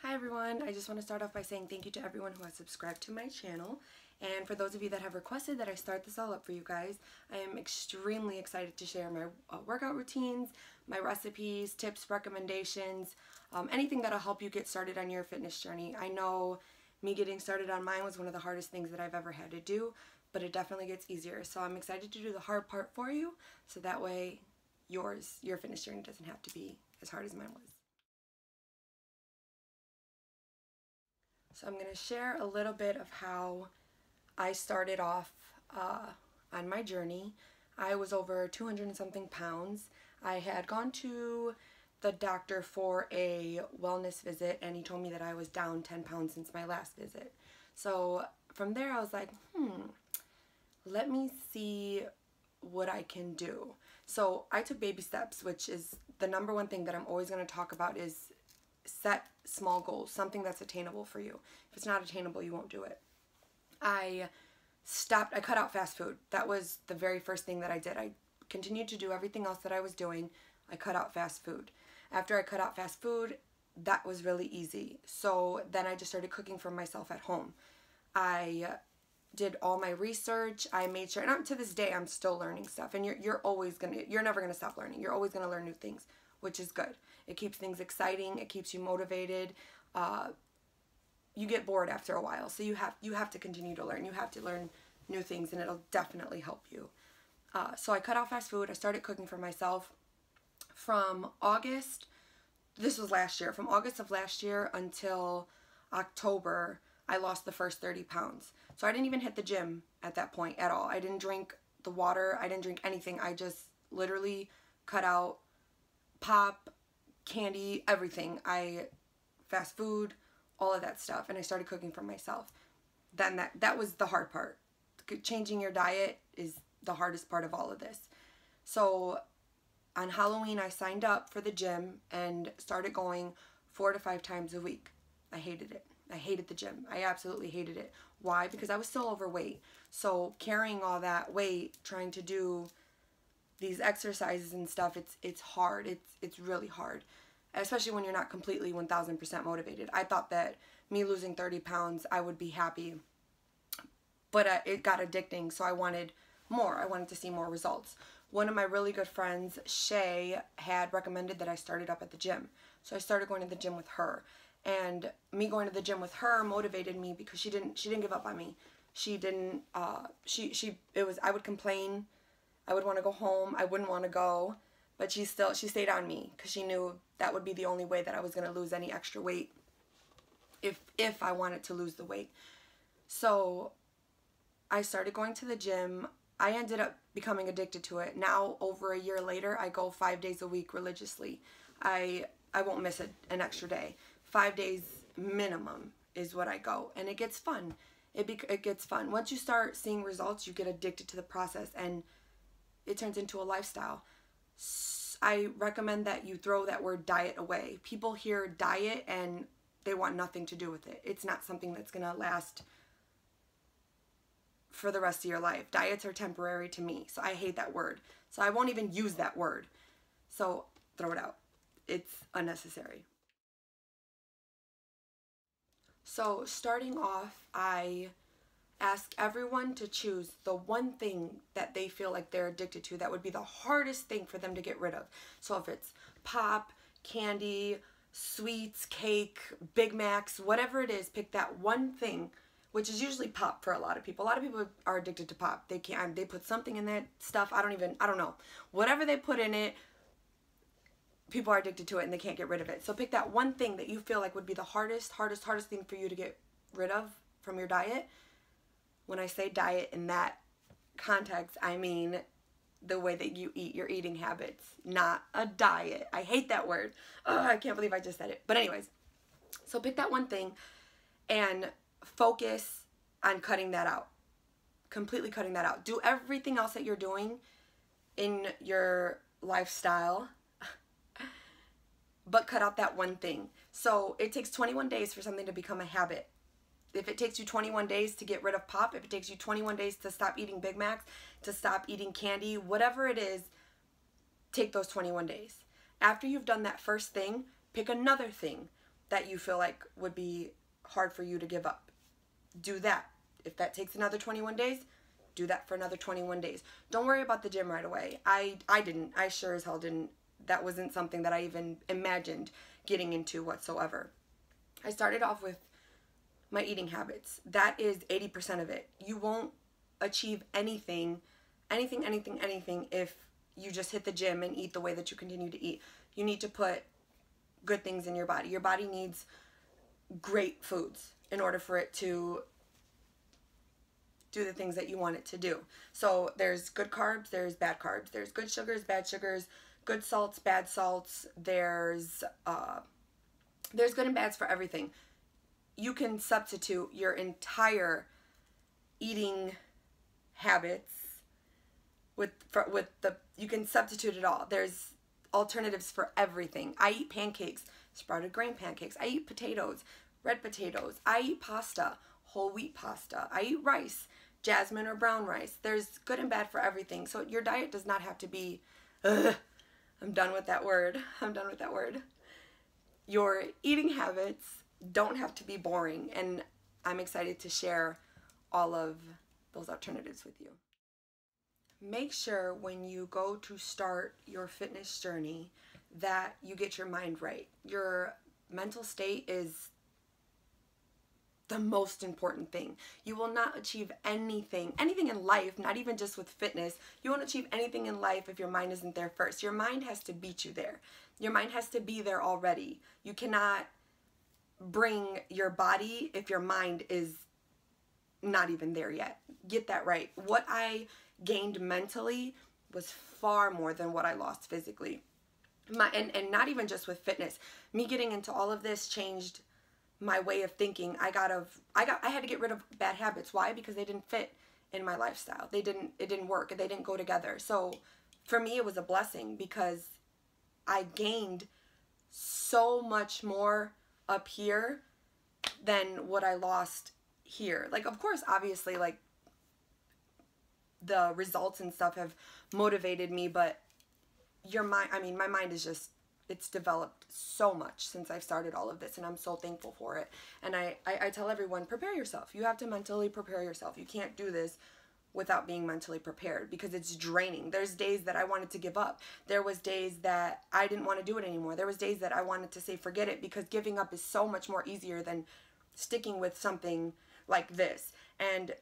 Hi everyone, I just want to start off by saying thank you to everyone who has subscribed to my channel, and for those of you that have requested that I start this all up for you guys, I am extremely excited to share my workout routines, my recipes, tips, recommendations, anything that'll help you get started on your fitness journey. I know me getting started on mine was one of the hardest things that I've ever had to do, but it definitely gets easier, so I'm excited to do the hard part for you, so that way your fitness journey doesn't have to be as hard as mine was. So I'm going to share a little bit of how I started off on my journey. I was over 200 and something pounds. I had gone to the doctor for a wellness visit and he told me that I was down 10 pounds since my last visit. So from there I was like, let me see what I can do. So I took baby steps, which is the number one thing that I'm always going to talk about is set small goals, something that's attainable for you. If it's not attainable, you won't do it. I cut out fast food. That was the very first thing that I did. I continued to do everything else that I was doing. I cut out fast food. After I cut out fast food, that was really easy. So then I just started cooking for myself at home. I did all my research. I made sure, and to this day, I'm still learning stuff. And you're never gonna stop learning. You're always gonna learn new things, which is good. It keeps things exciting. It keeps you motivated. You get bored after a while, so you have to continue to learn. You have to learn new things, and it'll definitely help you. So I cut out fast food. I started cooking for myself from August. This was last year. From August of last year until October, I lost the first 30 pounds. So I didn't even hit the gym at that point at all. I didn't drink the water. I didn't drink anything. I just literally cut out pop, candy, everything. Fast food, all of that stuff, and I started cooking for myself. Then that was the hard part. Changing your diet is the hardest part of all of this. So on Halloween, I signed up for the gym and started going 4 to 5 times a week. I hated it. I hated the gym. I absolutely hated it. Why? Because I was still overweight. So carrying all that weight, trying to do these exercises and stuff, it's hard. It's really hard, especially when you're not completely 1000% motivated. I thought that me losing 30 pounds, I would be happy, but it got addicting, so I wanted more. I wanted to see more results. One of my really good friends, Shay, had recommended that I started up at the gym, so I started going to the gym with her. And me going to the gym with her motivated me because she didn't give up on me. She didn't. I would complain. I would want to go home. I wouldn't want to go. But she stayed on me because she knew that would be the only way that I was going to lose any extra weight if I wanted to lose the weight. So I started going to the gym. I ended up becoming addicted to it. Now, over a year later, I go 5 days a week religiously. I won't miss an extra day. 5 days minimum is what I go. And it gets fun. It gets fun. Once you start seeing results, you get addicted to the process and it turns into a lifestyle. I recommend that you throw that word diet away. People hear diet and they want nothing to do with it. It's not something that's going to last for the rest of your life. Diets are temporary to me, so I hate that word. So I won't even use that word. So throw it out. It's unnecessary. So starting off, I ask everyone to choose the one thing that they feel like they're addicted to that would be the hardest thing for them to get rid of. So if it's pop, candy, sweets, cake, Big Macs, whatever it is, pick that one thing, which is usually pop for a lot of people. A lot of people are addicted to pop. They put something in that stuff. I don't know. Whatever they put in it, people are addicted to it and they can't get rid of it. So pick that one thing that you feel like would be the hardest thing for you to get rid of from your diet. When I say diet in that context, I mean the way that you eat, your eating habits, not a diet. I hate that word. I can't believe I just said it. But anyways, so pick that one thing and focus on cutting that out. Completely cutting that out. Do everything else that you're doing in your lifestyle, but cut out that one thing. So it takes 21 days for something to become a habit. If it takes you 21 days to get rid of pop, if it takes you 21 days to stop eating Big Macs, to stop eating candy, whatever it is, take those 21 days. After you've done that first thing, pick another thing. that you feel like would be hard for you to give up. Do that. If that takes another 21 days, do that for another 21 days. Don't worry about the gym right away. I didn't. I sure as hell didn't. That wasn't something that I even imagined getting into whatsoever. I started off with my eating habits. That is 80% of it. You won't achieve anything if you just hit the gym and eat the way that you continue to eat. You need to put good things in your body. Your body needs great foods in order for it to do the things that you want it to do. So there's good carbs, there's bad carbs, there's good sugars, bad sugars, good salts, bad salts. There's good and bads for everything. You can substitute your entire eating habits you can substitute it all. There's alternatives for everything. I eat pancakes, sprouted grain pancakes. I eat potatoes, red potatoes. I eat pasta, whole wheat pasta. I eat rice, jasmine or brown rice. There's good and bad for everything. So your diet does not have to be, I'm done with that word. I'm done with that word. Your eating habits don't have to be boring, and I'm excited to share all of those alternatives with you. Make sure when you go to start your fitness journey that you get your mind right. Your mental state is the most important thing. You will not achieve anything in life, not even just with fitness. You won't achieve anything in life if your mind isn't there first. Your mind has to beat you there. Your mind has to be there already. You cannot bring your body if your mind is not even there yet. Get that right. What I gained mentally was far more than what I lost physically. And not even just with fitness. Me getting into all of this changed my way of thinking. I had to get rid of bad habits. Why? Because they didn't fit in my lifestyle. It didn't work. They didn't go together. So for me, it was a blessing because I gained so much more up here than what I lost here. Like, of course, obviously, like, the results and stuff have motivated me, but your mind, I mean, my mind is just, it's developed so much since I've started all of this, and I'm so thankful for it. And I tell everyone, prepare yourself. You have to mentally prepare yourself. You can't do this without being mentally prepared because it's draining. There's days that I wanted to give up. There was days that I didn't want to do it anymore. There was days that I wanted to say forget it because giving up is so much more easier than sticking with something like this. And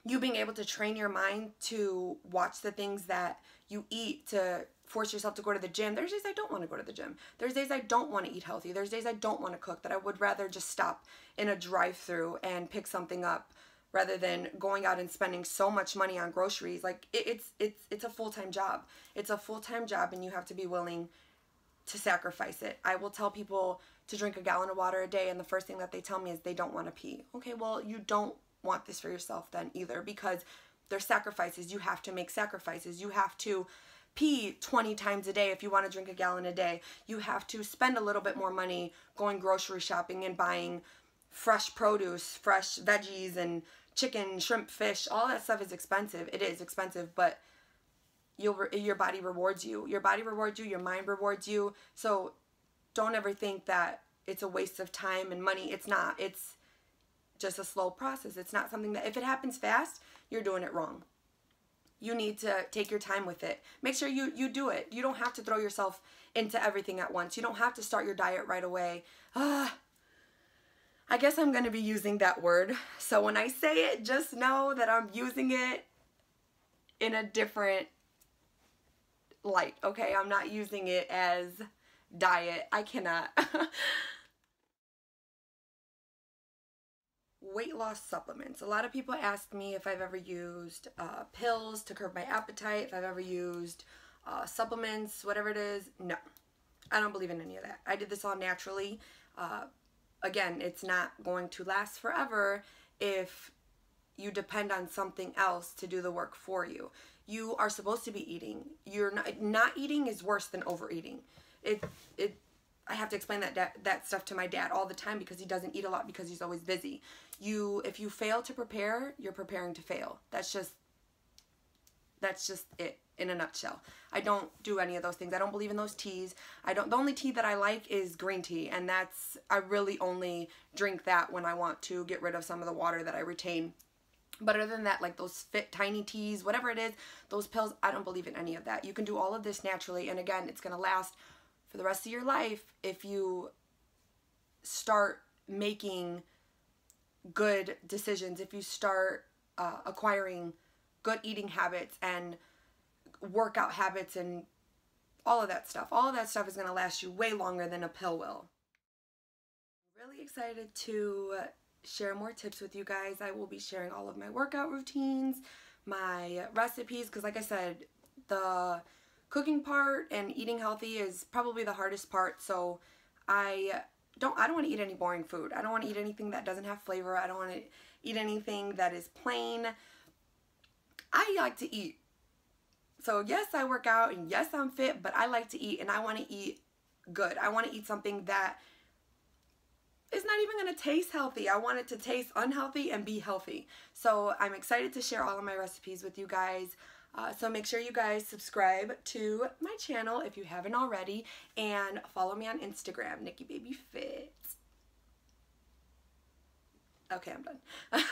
you being able to train your mind to watch the things that you eat, to force yourself to go to the gym. There's days I don't want to go to the gym. There's days I don't want to eat healthy. There's days I don't want to cook, that I would rather just stop in a drive-thru and pick something up rather than going out and spending so much money on groceries. Like, it's a full-time job. It's a full-time job, and you have to be willing to sacrifice it. I will tell people to drink a gallon of water a day, and the first thing that they tell me is they don't want to pee. Okay, well, you don't want this for yourself then either, because there's sacrifices. You have to make sacrifices. You have to pee 20 times a day if you want to drink a gallon a day. You have to spend a little bit more money going grocery shopping and buying fresh produce, fresh veggies and chicken, shrimp, fish. All that stuff is expensive. It is expensive, but your body rewards you. Your body rewards you. Your mind rewards you. So don't ever think that it's a waste of time and money. It's not. It's just a slow process. It's not something that, if it happens fast, you're doing it wrong. You need to take your time with it. Make sure you do it. You don't have to throw yourself into everything at once. You don't have to start your diet right away. I guess I'm going to be using that word. So when I say it, just know that I'm using it in a different light, okay? I'm not using it as diet. I cannot. Weight loss supplements. A lot of people ask me if I've ever used pills to curb my appetite, if I've ever used supplements, whatever it is. No, I don't believe in any of that. I did this all naturally. Again, it's not going to last forever if you depend on something else to do the work for you. You are supposed to be eating. You're not eating is worse than overeating. I have to explain that stuff to my dad all the time because he doesn't eat a lot because he's always busy. If you fail to prepare, you're preparing to fail. That's just That's just it in a nutshell. I don't do any of those things. I don't believe in those teas. The only tea that I like is green tea, and I really only drink that when I want to get rid of some of the water that I retain. But other than that, like those fit tiny teas, whatever it is, those pills, I don't believe in any of that. You can do all of this naturally, and again, it's going to last for the rest of your life if you start making good decisions, if you start acquiring good eating habits and workout habits and all of that stuff. All of that stuff is going to last you way longer than a pill will. I'm really excited to share more tips with you guys. I will be sharing all of my workout routines, my recipes, because like I said, the cooking part and eating healthy is probably the hardest part. So I don't want to eat any boring food. I don't want to eat anything that doesn't have flavor. I don't want to eat anything that is plain. I like to eat. So yes, I work out and yes, I'm fit, but I like to eat and I want to eat good. I want to eat something that is not even going to taste healthy. I want it to taste unhealthy and be healthy. So I'm excited to share all of my recipes with you guys. So make sure you guys subscribe to my channel if you haven't already, and follow me on Instagram, Nikki Baby Fit. Okay, I'm done.